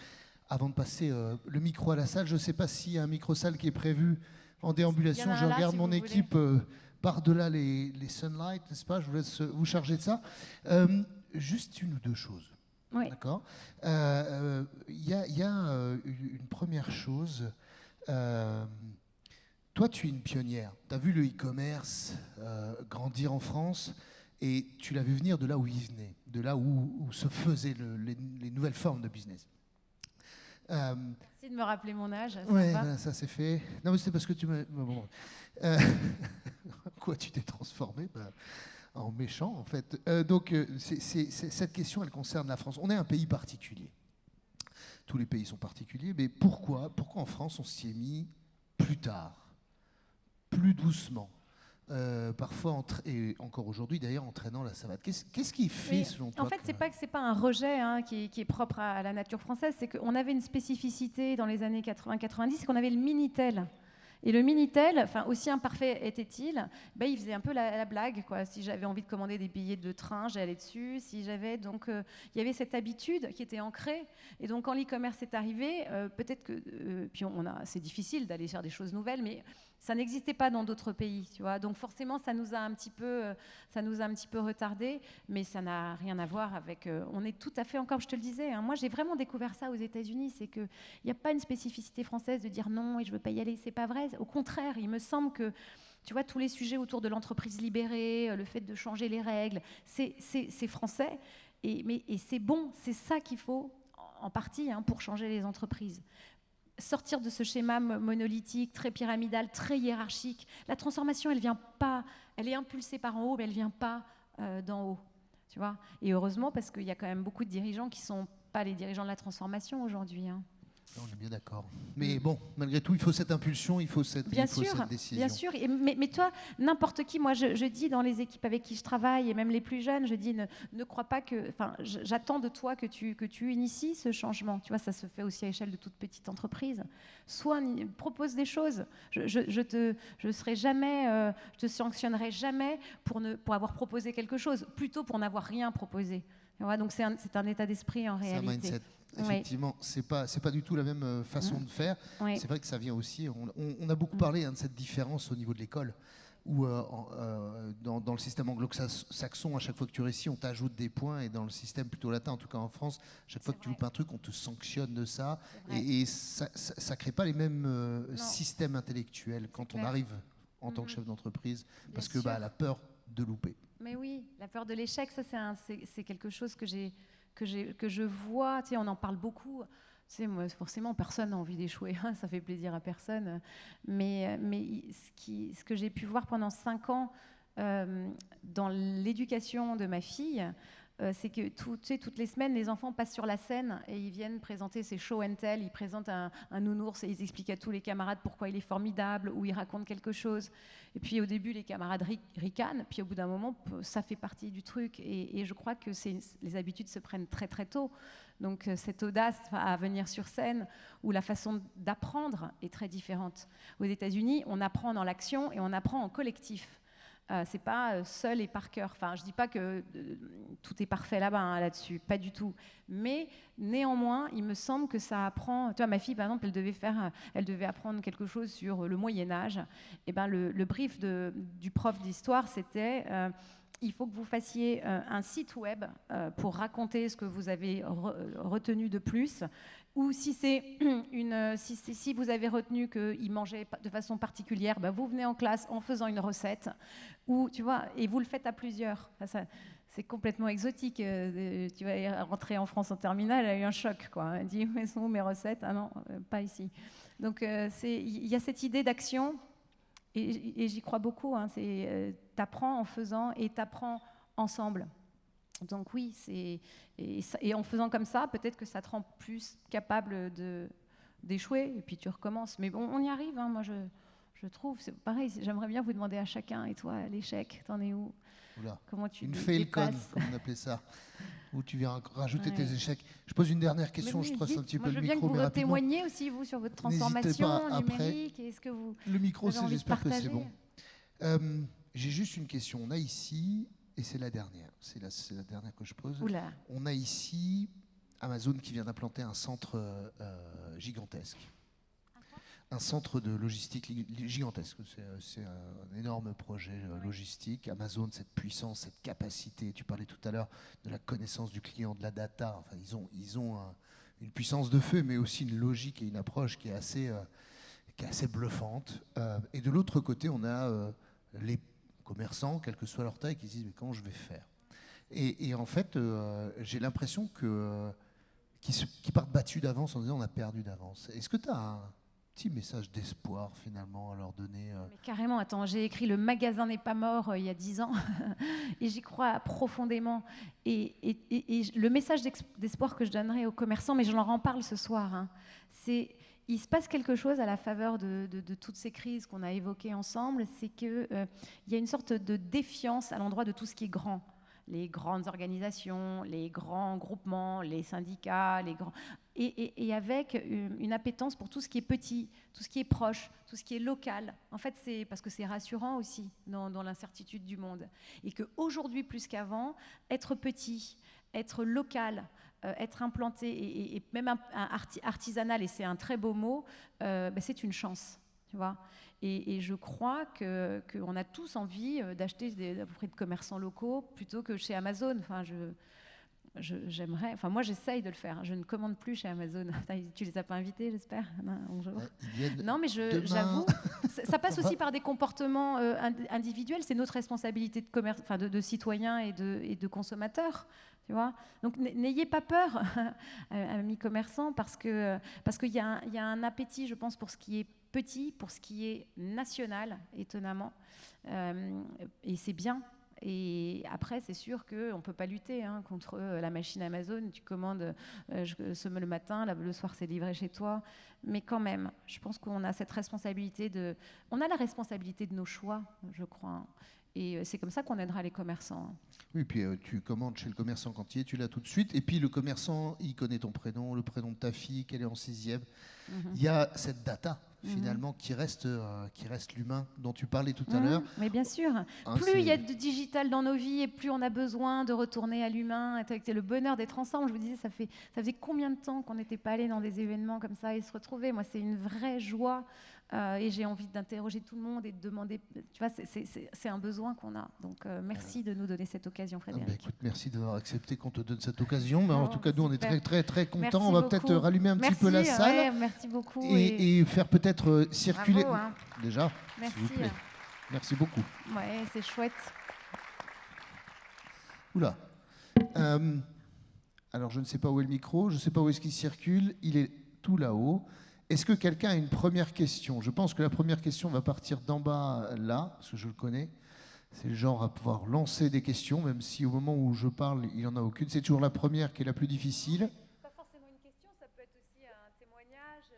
Avant de passer le micro à la salle, je ne sais pas s'il y a un micro-salle qui est prévu en déambulation. Je regarde mon équipe par-delà les sunlight, n'est-ce pas? Je vous laisse vous charger de ça. Juste une ou deux choses. Oui. D'accord. Il y a une première chose. Toi, tu es une pionnière. Tu as vu le e-commerce grandir en France et tu l'as vu venir de là où il venait, de là où se faisaient les nouvelles formes de business. Merci de me rappeler mon âge. Oui, ben, ça c'est fait. Non, mais c'est parce que tu m'as... Bon. Quoi, tu t'es transformé en méchant, en fait. Donc, cette question, elle concerne la France. On est un pays particulier. Tous les pays sont particuliers, mais pourquoi en France, on s'y est mis plus tard, plus doucement, parfois, et encore aujourd'hui, d'ailleurs, entraînant la savate. Qu'est-ce qui fait, selon toi? En fait, c'est pas un rejet qui est propre à la nature française, c'est qu'on avait une spécificité dans les années 80-90, c'est qu'on avait le Minitel. Et le Minitel, enfin, aussi imparfait était-il, il faisait un peu la blague, quoi. Si j'avais envie de commander des billets de train, j'allais dessus. Si j'avais donc, il y avait cette habitude qui était ancrée. Et donc, quand l'e-commerce est arrivé, peut-être que, puis c'est difficile d'aller faire des choses nouvelles, mais ça n'existait pas dans d'autres pays, tu vois. Donc forcément, ça nous a un petit peu retardé, mais ça n'a rien à voir avec. On est tout à fait, encore, je te le disais. Hein, moi, j'ai vraiment découvert ça aux États-Unis, c'est que il n'y a pas une spécificité française de dire non et je veux pas y aller. C'est pas vrai. Au contraire, il me semble que, tu vois, tous les sujets autour de l'entreprise libérée, le fait de changer les règles, c'est français, et c'est bon. C'est ça qu'il faut en partie pour changer les entreprises. Sortir de ce schéma monolithique, très pyramidal, très hiérarchique. La transformation, elle vient pas, elle est impulsée par en haut, mais elle vient pas d'en haut, tu vois. Et heureusement, parce qu'il y a quand même beaucoup de dirigeants qui sont pas les dirigeants de la transformation aujourd'hui. Hein. On est bien d'accord. Mais bon, malgré tout, il faut cette impulsion, il faut cette décision. Bien sûr. Mais toi, n'importe qui, moi je dis dans les équipes avec qui je travaille, et même les plus jeunes, je dis ne crois pas que... Enfin, j'attends de toi que tu inities ce changement. Tu vois, ça se fait aussi à l'échelle de toute petite entreprise. Propose des choses. Je serai jamais, je te sanctionnerai jamais pour avoir proposé quelque chose, plutôt pour n'avoir rien proposé. Ouais, donc c'est un état d'esprit en réalité. C'est un mindset. Effectivement, c'est pas du tout la même façon de faire. Oui. C'est vrai que ça vient aussi. On a beaucoup parlé de cette différence au niveau de l'école, où dans le système anglo-saxon, à chaque fois que tu réussis, on t'ajoute des points, et dans le système plutôt latin, en tout cas en France, chaque fois que tu loupes un truc, on te sanctionne de ça, et ça crée pas les mêmes systèmes intellectuels quand on arrive en tant que chef d'entreprise, parce que la peur de louper. Mais oui, la peur de l'échec, ça c'est quelque chose que je vois, tu sais, on en parle beaucoup. Tu sais, moi, forcément, personne n'a envie d'échouer, hein, ça fait plaisir à personne. Mais ce que j'ai pu voir pendant 5 ans dans l'éducation de ma fille, c'est que toutes les semaines, les enfants passent sur la scène et ils viennent présenter ces show and tell. Ils présentent un nounours et ils expliquent à tous les camarades pourquoi il est formidable, ou ils racontent quelque chose. Et puis au début, les camarades ricanent, puis au bout d'un moment, ça fait partie du truc. Et je crois que les habitudes se prennent très très tôt. Donc cette audace à venir sur scène, où la façon d'apprendre est très différente. Aux États-Unis, on apprend dans l'action et on apprend en collectif. C'est pas seul et par cœur. Enfin, je dis pas que tout est parfait là-bas, là-dessus, pas du tout. Mais néanmoins, il me semble que ça apprend. Tu vois, ma fille, par exemple, elle devait apprendre quelque chose sur le Moyen Âge. Et le brief du prof d'histoire, c'était il faut que vous fassiez un site web pour raconter ce que vous avez retenu de plus. Ou si si vous avez retenu qu'il mangeait de façon particulière, vous venez en classe en faisant une recette, ou tu vois, et vous le faites à plusieurs. C'est complètement exotique. Tu vas rentrer en France en terminale, elle a eu un choc, quoi. Elle dit, où sont mes recettes? Ah non, pas ici. Donc il y a cette idée d'action, et j'y crois beaucoup. Hein, t'apprends en faisant et t'apprends ensemble. Donc oui, et en faisant comme ça, peut-être que ça te rend plus capable d'échouer, et puis tu recommences. Mais bon, on y arrive, hein. Moi, je trouve. C'est pareil, j'aimerais bien vous demander à chacun, et toi, l'échec, t'en es où? Oula. Comment tu une fail-con, dépasses? comme on appelait ça, où tu viens rajouter Ouais. tes échecs. Je pose une dernière question, Mais je oui, trosse un dites. petit Moi, peu je le veux bien micro, que mais vous rapidement. témoigniez aussi, vous, sur votre N'hésitez transformation pas, après. numérique. Est-ce que vous Le micro, avez envie de j'espère que c'est partager? bon. J'ai juste une question. On a ici, et c'est la dernière, c'est la dernière que je pose. Oula. On a ici Amazon qui vient d'implanter un centre gigantesque. Un centre de logistique gigantesque. C'est un énorme projet logistique. Amazon, cette puissance, cette capacité. Tu parlais tout à l'heure de la connaissance du client, de la data. Enfin, ils ont une puissance de feu, mais aussi une logique et une approche qui est assez bluffante. Et de l'autre côté, on a les commerçants, quelle que soit leur taille, qui se disent mais comment je vais faire? Et en fait, j'ai l'impression qu'ils partent battus d'avance en disant on a perdu d'avance. Est-ce que tu as un petit message d'espoir finalement à leur donner? Mais carrément, attends, j'ai écrit Le magasin n'est pas mort il y a 10 ans et j'y crois profondément. Et le message d'espoir que je donnerais aux commerçants, mais je leur en parle ce soir, hein, c'est il se passe quelque chose à la faveur de toutes ces crises qu'on a évoquées ensemble, c'est qu'il y a une sorte de défiance à l'endroit de tout ce qui est grand. Les grandes organisations, les grands groupements, les syndicats, et avec une appétence pour tout ce qui est petit, tout ce qui est proche, tout ce qui est local. En fait, c'est parce que c'est rassurant aussi dans l'incertitude du monde. Et qu'aujourd'hui, plus qu'avant, être petit, être local, être implanté et même artisanal, et c'est un très beau mot, c'est une chance, tu vois. Et je crois qu'on a tous envie d'acheter à peu près de commerçants locaux plutôt que chez Amazon. Enfin, j'aimerais. Enfin, moi, j'essaye de le faire. Je ne commande plus chez Amazon. Tu les as pas invités, j'espère? Non, mais j'avoue, ça passe aussi par des comportements individuels. C'est notre responsabilité de citoyens et de consommateurs. Tu vois, donc n'ayez pas peur, amis commerçants, parce qu'il y a un appétit, je pense, pour ce qui est petit, pour ce qui est national, étonnamment, et c'est bien. Et après, c'est sûr qu'on ne peut pas lutter contre la machine Amazon. Tu commandes le matin, le soir, c'est livré chez toi. Mais quand même, je pense qu'on a cette responsabilité on a la responsabilité de nos choix, je crois. Et c'est comme ça qu'on aidera les commerçants. Oui, puis tu commandes chez le commerçant quand il est, tu l'as tout de suite. Et puis le commerçant, il connaît ton prénom, le prénom de ta fille, qu'elle est en 6e. Il y a cette data, finalement, qui reste l'humain dont tu parlais tout à l'heure. Mais bien sûr. Plus il y a de digital dans nos vies et plus on a besoin de retourner à l'humain. C'est le bonheur d'être ensemble. Je vous disais, ça faisait combien de temps qu'on n'était pas allé dans des événements comme ça et se retrouver. Moi, c'est une vraie joie. Et j'ai envie d'interroger tout le monde et de demander. Tu vois, c'est un besoin qu'on a. Donc, merci de nous donner cette occasion, Frédéric. Écoute, merci d'avoir accepté qu'on te donne cette occasion. Mais en tout cas, nous, on est très, très, très contents. Merci on va peut-être rallumer un petit peu la salle. Ouais, merci beaucoup. Et faire peut-être circuler. Bravo, hein. Déjà, merci, s'il vous plaît. Merci beaucoup. Ouais, c'est chouette. Oula. Alors, je ne sais pas où est le micro. Je ne sais pas où est-ce qu'il circule. Il est tout là-haut. Est-ce que quelqu'un a une première question? Je pense que la première question va partir d'en bas là, parce que je le connais. C'est le genre à pouvoir lancer des questions, même si au moment où je parle, il n'y en a aucune. C'est toujours la première qui est la plus difficile. Pas forcément une question, ça peut être aussi un témoignage,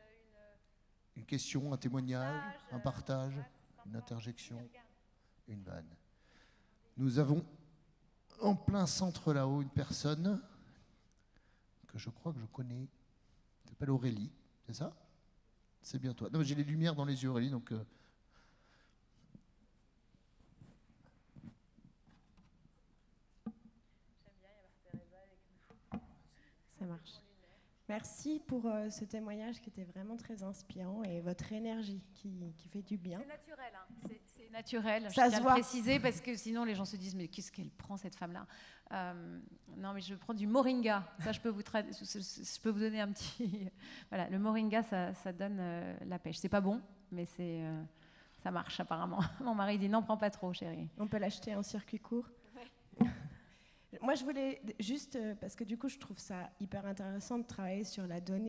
une question, un témoignage, un partage, une interjection, une vanne. Nous avons en plein centre là-haut une personne que je crois que je connais. Elle s'appelle Aurélie, c'est ça? C'est bien toi. Non, j'ai les lumières dans les yeux, Aurélie, donc... Ça marche. Merci pour ce témoignage qui était vraiment très inspirant et votre énergie qui fait du bien. C'est naturel, hein. C'est naturel. Ça je tiens se à voit. le préciser parce que sinon les gens se disent mais qu'est-ce qu'elle prend cette femme-là? Non, mais je prends du moringa. Ça, je peux vous donner un petit. Voilà, le moringa, ça donne la pêche. C'est pas bon, mais ça marche apparemment. Mon mari dit non, prends pas trop, chérie. On peut l'acheter en circuit court. Ouais. Moi, je voulais juste, parce que du coup, je trouve ça hyper intéressant de travailler sur la donnée.